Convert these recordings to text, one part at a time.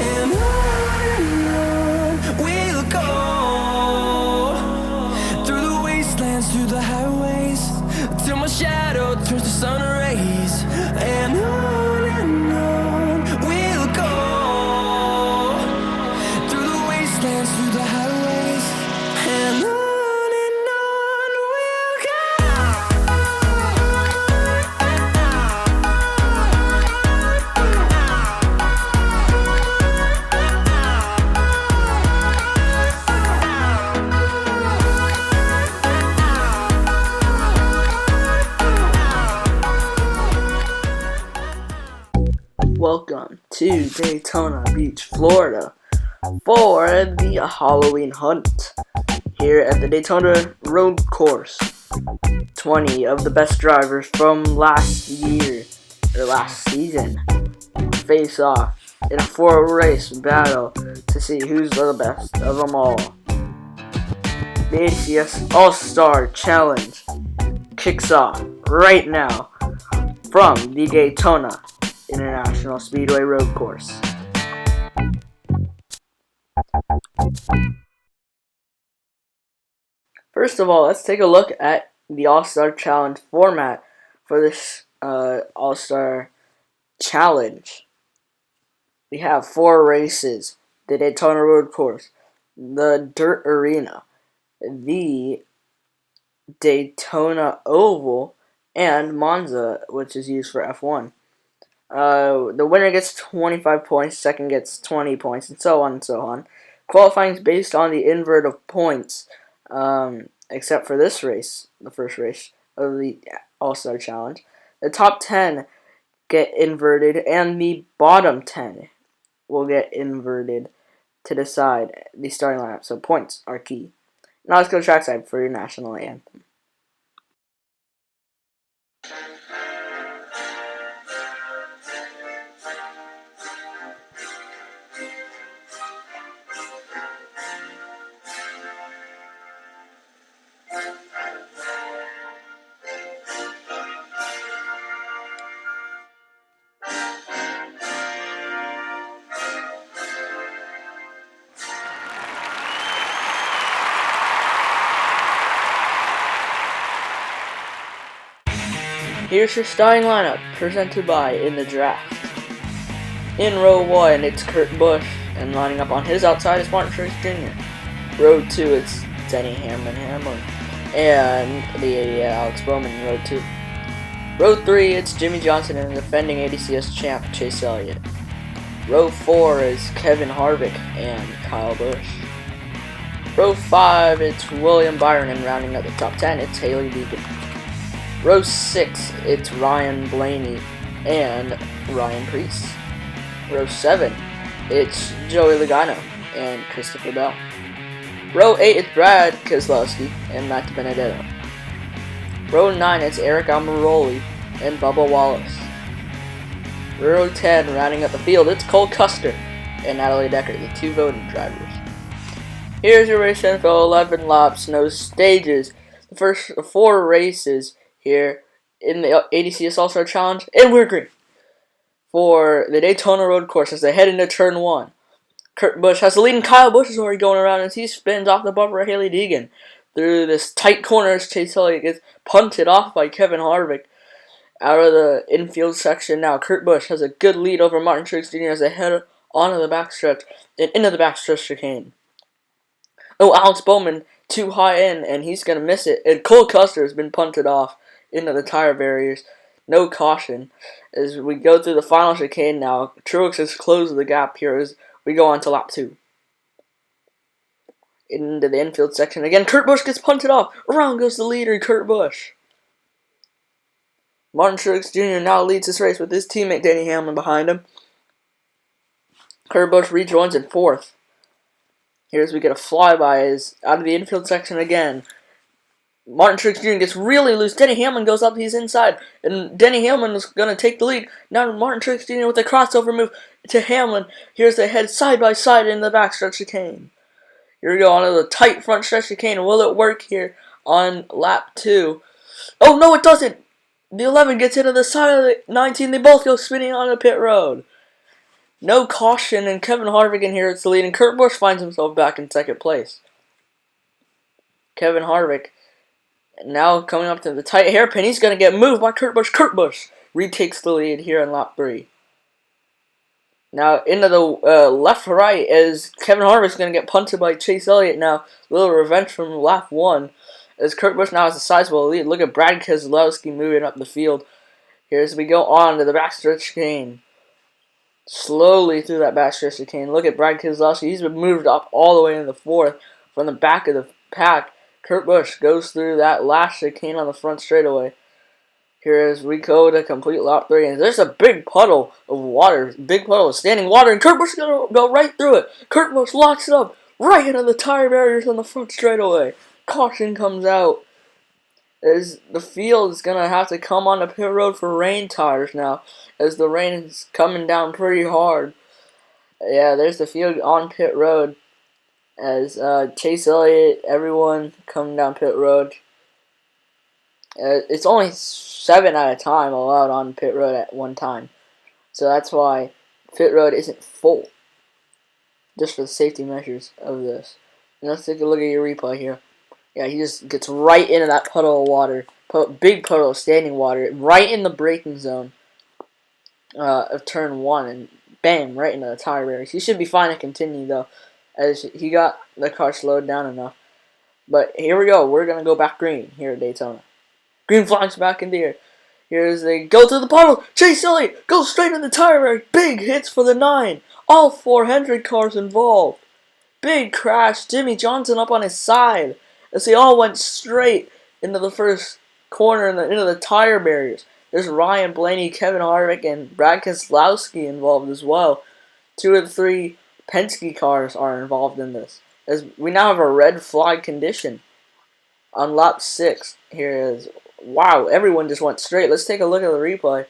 And on we'll go, through the wastelands, through the highways, till my shadow turns to sun rays. And on we'll go, through the wastelands, through the highways, and on we'll go. Welcome to Daytona Beach, Florida for the Halloween hunt here at the Daytona Road Course. 20 of the best drivers from last season face off in a 4-race battle to see who's the best of them all. The ADCS All-Star Challenge kicks off right now from the Daytona International Speedway Road Course. First of all, let's take a look at the All-Star Challenge format for this All-Star Challenge. We have 4 races: the Daytona Road Course, the Dirt Arena, the Daytona Oval, and Monza, which is used for F1. The winner gets 25 points, second gets 20 points, and so on and so on. Qualifying is based on the invert of points, except for this race, the first race of the All-Star Challenge. The top 10 get inverted, and the bottom 10 will get inverted to decide the starting lineup, so points are key. Now let's go trackside for your national anthem. Here's your starting lineup, presented by In the Draft. In row 1, it's Kurt Busch, and lining up on his outside is Martin Truex Jr. Row 2, it's Denny Hamlin, and the Alex Bowman in row 2. Row 3, it's Jimmy Johnson and the defending ADCS champ, Chase Elliott. Row 4 is Kevin Harvick and Kyle Busch. Row 5, it's William Byron, and rounding out the top 10, it's Haley Deegan. Row 6, it's Ryan Blaney and Ryan Preece. Row 7, it's Joey Logano and Christopher Bell. Row 8, it's Brad Keselowski and Matt Benedetto. Row 9, it's Eric Almirola and Bubba Wallace. Row 10, rounding up the field, it's Cole Custer and Natalie Decker, the 2 voting drivers. Here's your race info: 11 laps, no stages. The first 4 races here in the ADCS All-Star Challenge, and we're green. For the Daytona Road Course, as they head into turn 1, Kurt Busch has the lead, and Kyle Busch is already going around as he spins off the bumper of Haley Deegan. Through this tight corner, as Chase Elliott gets punted off by Kevin Harvick out of the infield section. Now Kurt Busch has a good lead over Martin Truex Jr. as they head onto the backstretch and into the backstretch chicane. Oh, Alex Bowman too high in, and he's going to miss it. And Cole Custer has been punted off into the tire barriers. No caution. As we go through the final chicane now, Truex has closed the gap here as we go on to lap 2. Into the infield section again, Kurt Busch gets punted off. Around goes the leader, Kurt Busch. Martin Truex Jr. now leads this race with his teammate Denny Hamlin behind him. Kurt Busch rejoins in 4th. Here's we get a flyby as out of the infield section again. Martin Truex Jr. gets really loose. Denny Hamlin goes up, he's inside. And Denny Hamlin is going to take the lead. Now Martin Truex Jr. with a crossover move to Hamlin. Here's they head side by side in the backstretch chicane. Here we go on to the tight front stretch chicane. Will it work here on lap 2? Oh, no, it doesn't. The 11 gets into the side of the 19. They both go spinning on the pit road. No caution, and Kevin Harvick inherits the lead, and Kurt Busch finds himself back in second place. Kevin Harvick now coming up to the tight hairpin. He's going to get moved by Kurt Busch. Kurt Busch retakes the lead here in lap 3. Now into the left-right as Kevin Harvick's going to get punted by Chase Elliott now. A little revenge from lap 1 as Kurt Busch now has a sizable lead. Look at Brad Keselowski moving up the field. Here as we go on to the backstretch chicane. Slowly through that backstretch chicane. Look at Brad Keselowski. He's been moved up all the way in the 4th from the back of the pack. Kurt Busch goes through that last chicane on the front straightaway. Here as we go to complete lap 3, and there's a big puddle of water, big puddle of standing water, and Kurt Busch is going to go right through it. Kurt Busch locks it up right into the tire barriers on the front straightaway. Caution comes out as the field is going to have to come on the pit road for rain tires now, as the rain is coming down pretty hard. Yeah, there's the field on pit road as Chase Elliott, everyone coming down pit road. It's only 7 at a time allowed on pit road at one time. So that's why pit road isn't full. Just for the safety measures of this. And let's take a look at your replay here. Yeah, he just gets right into that puddle of water. Big puddle of standing water. Right in the braking zone of turn 1. And bam, right into the tire barriers. He should be fine to continue though. As he got the car slowed down enough. But here we go. We're going to go back green here at Daytona. Green flags back in the air. Here's they go to the puddle. Chase Elliott goes straight in the tire barrier. Big hits for the 9. All 4 Hendrick cars involved. Big crash. Jimmy Johnson up on his side as they all went straight into the first corner and into the tire barriers. There's Ryan Blaney, Kevin Harvick, and Brad Keselowski involved as well. 2 of the 3 Penske cars are involved in this. As we now have a red flag condition on lap 6. Here is, wow, everyone just went straight. Let's take a look at the replay.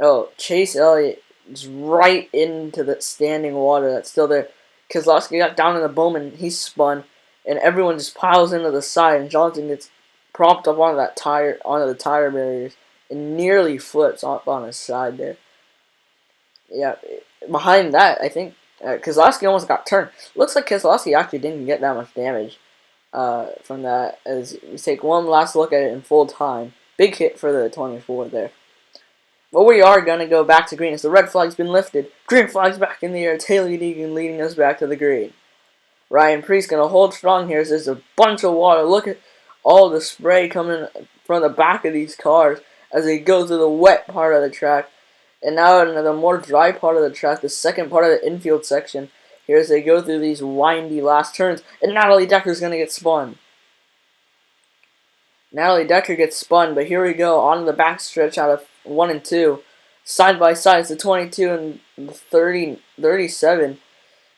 Oh, Chase Elliott is right into the standing water that's still there. Keselowski got down in the Bowman, he spun, and everyone just piles into the side, and Johnson gets propped up onto the tire barriers, and nearly flips up on his side there. Yeah, behind that, I think Keselowski almost got turned. Looks like Keselowski actually didn't get that much damage from that. As we take one last look at it in full time. Big hit for the 24 there. But we are going to go back to green as the red flag's been lifted. Green flag's back in the air. Taylor Deegan leading us back to the green. Ryan Preece going to hold strong here as there's a bunch of water. Look at all the spray coming from the back of these cars as they go through the wet part of the track. And now into the more dry part of the track, the second part of the infield section. Here as they go through these windy last turns. And Natalie Decker's going to get spun. Natalie Decker gets spun, but here we go on the backstretch out of 1 and 2. Side by side, it's the 22 and the 37.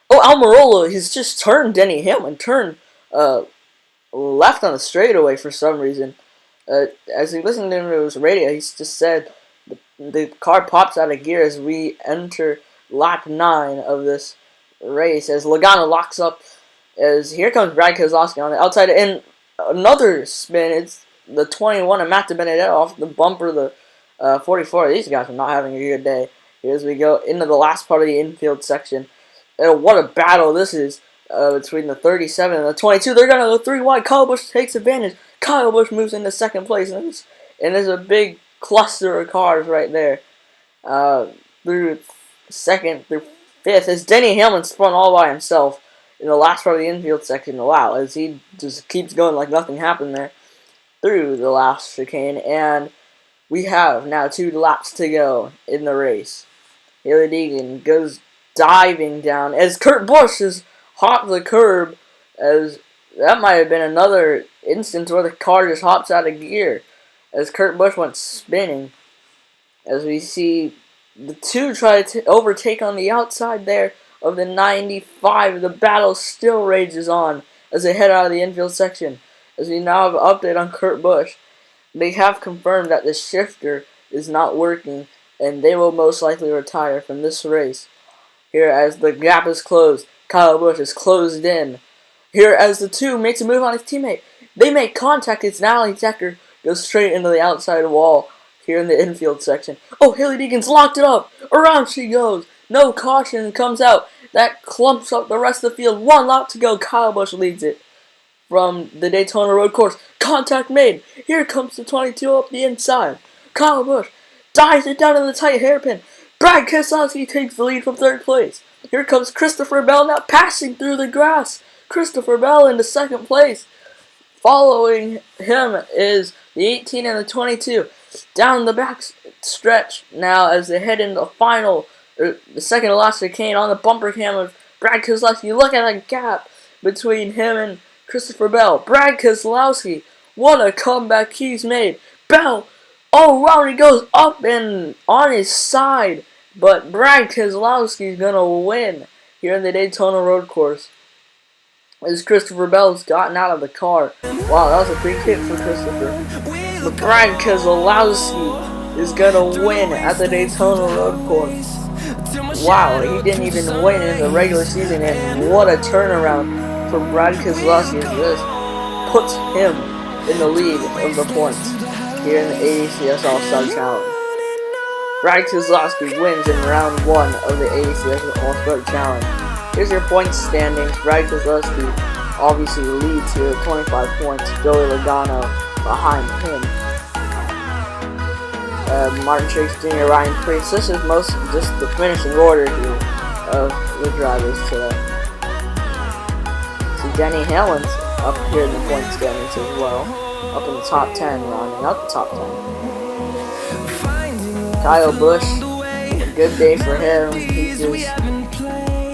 Oh, Almirola, he's just turned Denny Hamlin, turned left on the straightaway for some reason. As he listened to his radio, he just said the car pops out of gear as we enter lap 9 of this race. As Logano locks up, as here comes Brad Keselowski on the outside, and another spin. It's the 21 and Matt DiBenedetto off the bumper of the 44. These guys are not having a good day. Here as we go into the last part of the infield section. And what a battle this is between the 37 and the 22. They're going to go 3 wide. Kyle Busch takes advantage. Kyle Busch moves into second place. And there's a big cluster of cars right there. Through second through fifth. As Denny Hamlin spun all by himself in the last part of the infield section. Wow, as he just keeps going like nothing happened there through the last chicane. And we have now 2 laps to go in the race. Taylor Deegan goes diving down as Kurt Busch is hopped the curb, as that might have been another instance where the car just hops out of gear as Kurt Busch went spinning. As we see the 2 try to overtake on the outside there of the 95. The battle still rages on as they head out of the infield section. As we now have an update on Kurt Busch, they have confirmed that the shifter is not working and they will most likely retire from this race. Here as the gap is closed, Kyle Busch is closed in. Here as the 2 makes a move on his teammate, they make contact. It's Natalie Decker goes straight into the outside wall. here in the infield section. Oh, Haley Deegan's locked it up. Around she goes. No caution comes out. That clumps up the rest of the field. One lap to go. Kyle Busch leads it from the Daytona Road Course. Contact made. Here comes the 22 up the inside. Kyle Busch dives it down in the tight hairpin. Brad Keselowski takes the lead from third place. Here comes Christopher Bell now passing through the grass. Christopher Bell into second place. Following him is the 18 and the 22. Down the back stretch now as they head into the final, the second to last chicane on the bumper cam of Brad Keselowski. Look at that gap between him and Christopher Bell. Brad Keselowski, what a comeback he's made. Bell, oh wow, he goes up and on his side. But Brad Keselowski's gonna win here in the Daytona Road Course. As Christopher Bell's gotten out of the car. Wow, that was a big hit for Christopher. But Brad Keselowski is gonna win at the Daytona Road Course. Wow, he didn't even win in the regular season, and what a turnaround for Brad Keselowski as this puts him in the lead of the points here in the ADCS All-Star Challenge. Brad Keselowski wins in round 1 of the ADCS All-Star Challenge. Here's your points standings. Brad Keselowski obviously leads here at 25 points. Joey Logano behind him. Martin Truex Jr., Ryan Preece. This is just the finishing order here of the drivers today. See, Denny Hamlin's up here in the point standings as well. Up in the top 10, rounding out the top 10. Kyle Busch, a good day for him. He just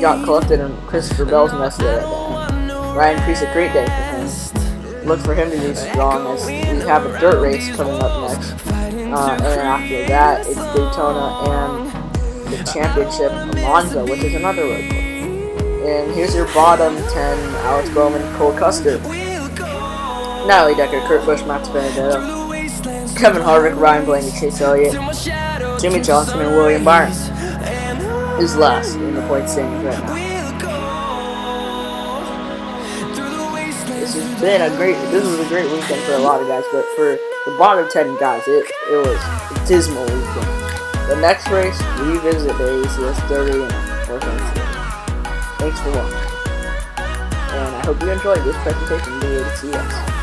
got collected in Christopher Bell's mess there at the end. Ryan Preece, a great day for him. Look for him to be strong as we have a dirt race coming up next. And then after that, it's Daytona and the championship Monza, which is another road course. And here's your bottom 10, Alex Bowman, Cole Custer, Natalie Decker, Kurt Busch, Max Benedetto, Kevin Harvick, Ryan Blaney, Chase Elliott, Jimmy Johnson, and William Byron is last in the point standings right now. This was a great weekend for a lot of guys, but for the bottom 10 guys, it was a dismal weekend. The next race, we visit the ADCS 30 and North Thanks for watching, and I hope you enjoyed this presentation of the ADCS.